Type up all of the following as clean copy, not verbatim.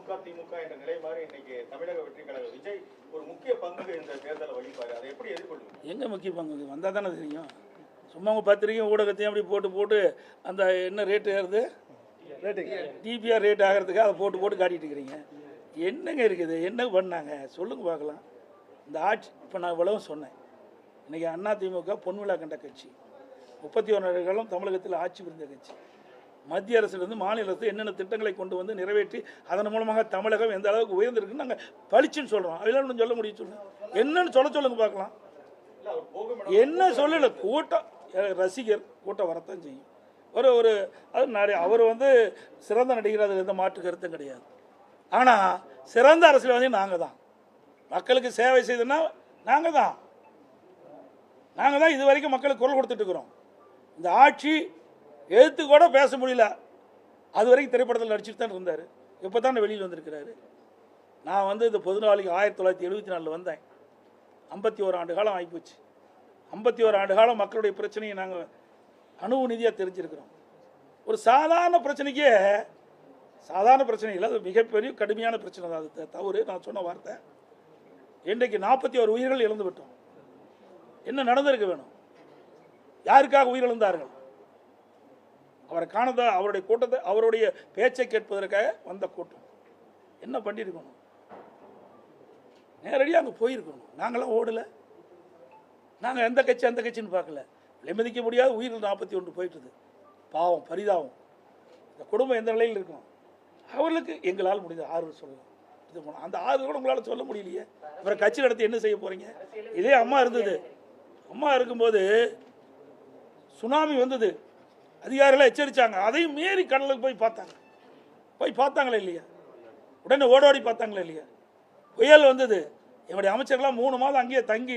அதிமுக திமுக என்ற நிலை மாதிரி இன்னைக்கு தமிழக வெற்றி கழக விஜய் ஒரு முக்கிய பங்கு இந்த தேர்தலை வகிப்பாரு. அதை எப்படி எதிர்கொள்ளுங்க? எங்கே முக்கிய பங்கு வந்தால் தானே தெரியும். சும்மா உங்கள் பத்திரிக்கை ஊடகத்தையும் அப்படி போட்டு அந்த என்ன ரேட்டு ஏறுது, டிபிஆர் ரேட் ஆகிறதுக்கு அதை போட்டு காட்டிகிட்டு இருக்கிறீங்க. என்னங்க இருக்குது, என்ன பண்ணாங்க சொல்லுங்க பார்க்கலாம். இந்த ஆட்சி இப்போ நான் இவ்வளவும் சொன்னேன். இன்றைக்கி அதிமுக பொன்விழா கண்ட கட்சி, 31 ஆண்டுகளும் தமிழகத்தில் ஆட்சி புரிந்த கட்சி. மத்திய அரசிலிருந்து மாநில அரசு என்னென்ன திட்டங்களை கொண்டு வந்து நிறைவேற்றி அதன் மூலமாக தமிழகம் எந்த அளவுக்கு உயர்ந்திருக்குன்னு நாங்கள் பளிச்சுன்னு சொல்கிறோம். அதெல்லாம் சொல்ல முடியும், சொல்லுங்கள் என்னன்னு சொல்லுங்க பார்க்கலாம். என்ன சொல்லலை, கூட்டம் ரசிகர் கூட்டம் வரத்தான் செய்யும். ஒரு அது நிறைய அவர் சிறந்த நடிகர், அதில் எந்த மாற்று கருத்தும் கிடையாது. ஆனால் சிறந்த அரசியல்வாதி நாங்கள் தான். மக்களுக்கு சேவை செய்தோன்னா நாங்கள் தான் இது வரைக்கும் மக்களுக்கு குரல் கொடுத்துட்டு இருக்கிறோம். இந்த ஆட்சி எழுத்து கூட பேச முடியல, அது வரைக்கும் திரைப்படத்தில் நடிச்சுட்டு தான் இருந்தார். இப்போ தான் வெளியில் வந்திருக்கிறாரு. நான் இந்த பொது நாளைக்கு 1974 வந்தேன். 51 ஆண்டு காலம் ஆகிப்போச்சு. 51 ஆண்டு காலம் மக்களுடைய பிரச்சனையை நாங்கள் அணுவு நிதியாக தெரிஞ்சிருக்கிறோம். ஒரு சாதாரண பிரச்சனைக்கே சாதாரண பிரச்சனை இல்லை, அது மிகப்பெரிய கடுமையான பிரச்சனை தான். அது தவறு, நான் சொன்ன வார்த்தை. இன்றைக்கு 41 உயிர்கள் இழந்து விட்டோம். என்ன நடந்திருக்க வேணும்? யாருக்காக உயிரிழந்தார்கள்? அவரை காணதா, அவருடைய கூட்டத்தை, அவருடைய பேச்சை கேட்பதற்காக வந்த கூட்டம். என்ன பண்ணியிருக்கணும்? நேரடியாக அங்கே போயிருக்கணும். நாங்களாம் ஓடலை. நாங்கள் எந்த கட்சி அந்த கட்சின்னு பார்க்கல. விலைமதிக்க முடியாத உயிர்கள் 41 போயிட்டுது. பாவம், பரிதாபம். இந்த குடும்பம் எந்த நிலையில் இருக்கும்? அவர்களுக்கு எங்களால் முடிந்த ஆறுதல் சொல்லலாம். இது அந்த ஆறுதல் கூட உங்களால் சொல்ல முடியலையே. அப்புறம் கட்சி நடத்தி என்ன செய்ய போகிறீங்க? இதே அம்மா இருந்தது. அம்மா இருக்கும்போது சுனாமி வந்தது, அதிகாரிகள் எச்சரித்தாங்க. அதையும் மீறி கடலுக்கு போய் பார்த்தாங்களே இல்லையா? உடனே ஓடோடி பார்த்தாங்களே இல்லையா? புயல் வந்தது, என்னுடைய அமைச்சர்கள்லாம் 3 மாதம் அங்கேயே தங்கி,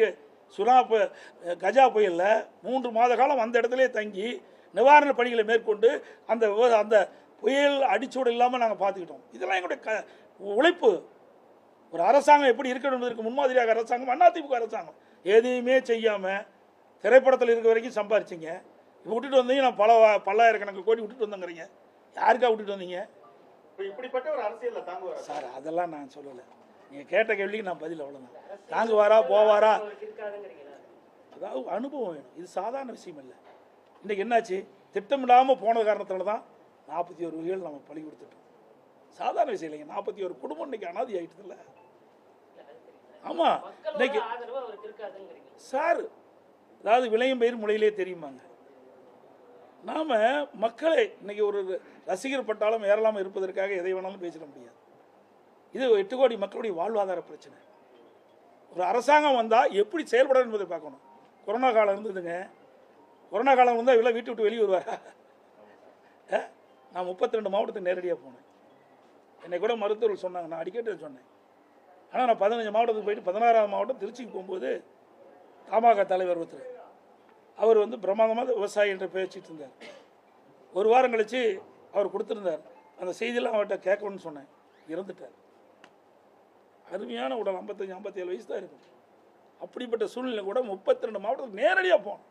கஜா புயலில் 3 மாத காலம் அந்த இடத்துலேயே தங்கி நிவாரண பணிகளை மேற்கொண்டு அந்த புயல் அடிச்சூடு இல்லாமல் நாங்கள் பார்த்துக்கிட்டோம். இதெல்லாம் எங்களுடைய உழைப்பு. ஒரு அரசாங்கம் எப்படி இருக்கணும் என்பதற்கு முன்மாதிரியாக அரசாங்கம் அதிமுக அரசாங்கம். எதையுமே செய்யாமல் திரைப்படத்தில் இருக்க வரைக்கும் சம்பாரிச்சிங்க. இப்போ விட்டுட்டு வந்தீங்க, நான் பல்லாயிரக்கணக்கு கோடி விட்டுட்டு வந்தேங்கிறீங்க. யாருக்கா விட்டுட்டு வந்தீங்க? இப்படிப்பட்ட ஒரு அரசியலில் தாங்குவாரா சார்? அதெல்லாம் நான் சொல்லலை. நீங்கள் கேட்ட கேள்விக்கு நான் பதில் அவ்வளோதான். தாங்குவாரா போவாரா? அதாவது அனுபவம் வேணும். இது சாதாரண விஷயம் இல்லை. இன்றைக்கி என்னாச்சு? திட்டமிடாமல் போன காரணத்தில் தான் 41 உயிர்கள் நம்ம பழி கொடுத்துட்டோம். சாதாரண விஷயம் இல்லைங்க. 41 குடும்பம் இன்னைக்கு அனாதி ஆகிட்டது இல்லை. ஆமாம், இன்னைக்கு சார், அதாவது விளையும் பயிர் முளையிலே தெரியுமாங்க. நாம் மக்களை இன்னைக்கு ஒரு ரசிகர் பட்டாலும் ஏறலாமல் இருப்பதற்காக எதை வேணாலும் பேசிட முடியாது. இது 8 கோடி மக்களுடைய வாழ்வாதார பிரச்சனை. ஒரு அரசாங்கம் வந்தால் எப்படி செயல்படும் என்பதை பார்க்கணும். கொரோனா காலம் இருந்ததுங்க. கொரோனா காலம் வந்தால் இவ்வளோ வீட்டு விட்டு வெளியே வருவாரா? நான் 32 மாவட்டத்துக்கு நேரடியாக போனேன். என்னை கூட மருத்துவர்கள் சொன்னாங்க, நான் அடிக்கடி சொன்னேன். ஆனால் நான் 15 மாவட்டத்துக்கு போயிட்டு 16ஆம் மாவட்டம் திருச்சிக்கு போகும்போது தமாக தலைவர் ஒருத்தர், அவர் பிரமாதமாக விவசாயி என்று பேசிட்டு இருந்தார். ஒரு வாரம் கழித்து அவர் கொடுத்துருந்தார். அந்த செய்தியெல்லாம் அவர்கிட்ட கேட்கணும்னு சொன்னேன். இறந்துட்டார். அருமையான உடல், 55-57 வயசு தான் இருக்கும். அப்படிப்பட்ட சூழ்நிலை கூட 32 மாவட்டத்துக்கு நேரடியாக போனோம்.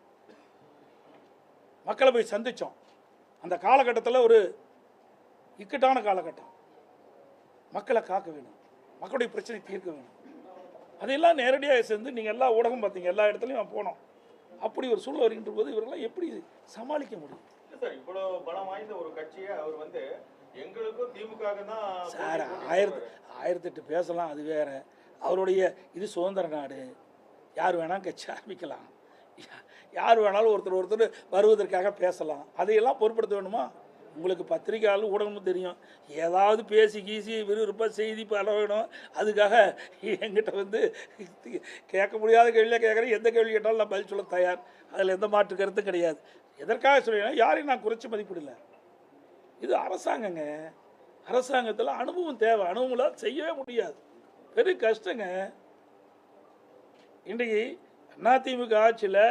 மக்களை போய் சந்தித்தோம். அந்த காலகட்டத்தில் ஒரு இக்கட்டான காலகட்டம். மக்களை காக்க வேணும், மக்களுடைய பிரச்சனை தீர்க்க வேணும். அதையெல்லாம் நேரடியாக சேர்ந்து நீங்கள் எல்லா ஊடகம் பார்த்தீங்க, எல்லா இடத்துலையும் போனோம். அப்படி ஒரு சூழ்நிலை வருகின்ற போது இவரெல்லாம் எப்படி சமாளிக்க முடியும்? சார், இவ்வளோ பலம் வாய்ந்த ஒரு கட்சியை அவர் எங்களுக்கும் திமுக தான் சார் 1008 பேசலாம், அது வேற. அவருடைய இது சுதந்திர நாடு, யார் வேணாலும் கட்சி ஆரம்பிக்கலாம், யார் வேணாலும் ஒருத்தர் வருவதற்காக பேசலாம். அதையெல்லாம் பொருட்படுத்த வேணுமா? உங்களுக்கு பத்திரிகையாளர் ஊடகமும் தெரியும். ஏதாவது பேசி கீசி விறுவிறுப்பாக செய்தி பரவணும். அதுக்காக என்கிட்ட கேட்க முடியாத கேள்வியாக கேட்குறேன். எந்த கேள்வி கேட்டாலும் நான் பதில் சொல்ல தயார். அதில் எந்த மாற்று கருத்தும் கிடையாது. எதற்காக சொல்லினா, யாரையும் நான் குறைச்சி மதிப்பிடலை. இது அரசாங்கங்க. அரசாங்கத்தில் அனுபவம் தேவை. அனுபவம் செய்யவே முடியாது, பெரிய கஷ்டங்க. இன்றைக்கு அதிமுக ஆட்சியில்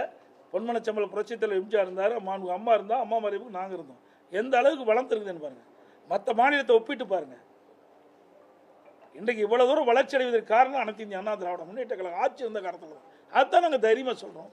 பொன்மனச்சம்பள புரட்சித்தலைவர் எம்ஜிஆர் இருந்தார், அம்மா இருந்தால், அம்மா மறைவுக்கு நாங்கள் இருந்தோம். எந்த அளவுக்கு வளர்ந்து இருக்குதுன்னு பாருங்கள். மற்ற மாநிலத்தை ஒப்பிட்டு பாருங்கள். இன்றைக்கு இவ்வளோ தூரம் வளர்ச்சி அடைவதற்கு காரணம் அனைத்து இந்திய அண்ணா திராவிட முன்னேற்ற கழகம் ஆட்சி இருந்த காரணத்தில் தான். அதுதான் நாங்கள் தைரியமாக சொல்கிறோம்.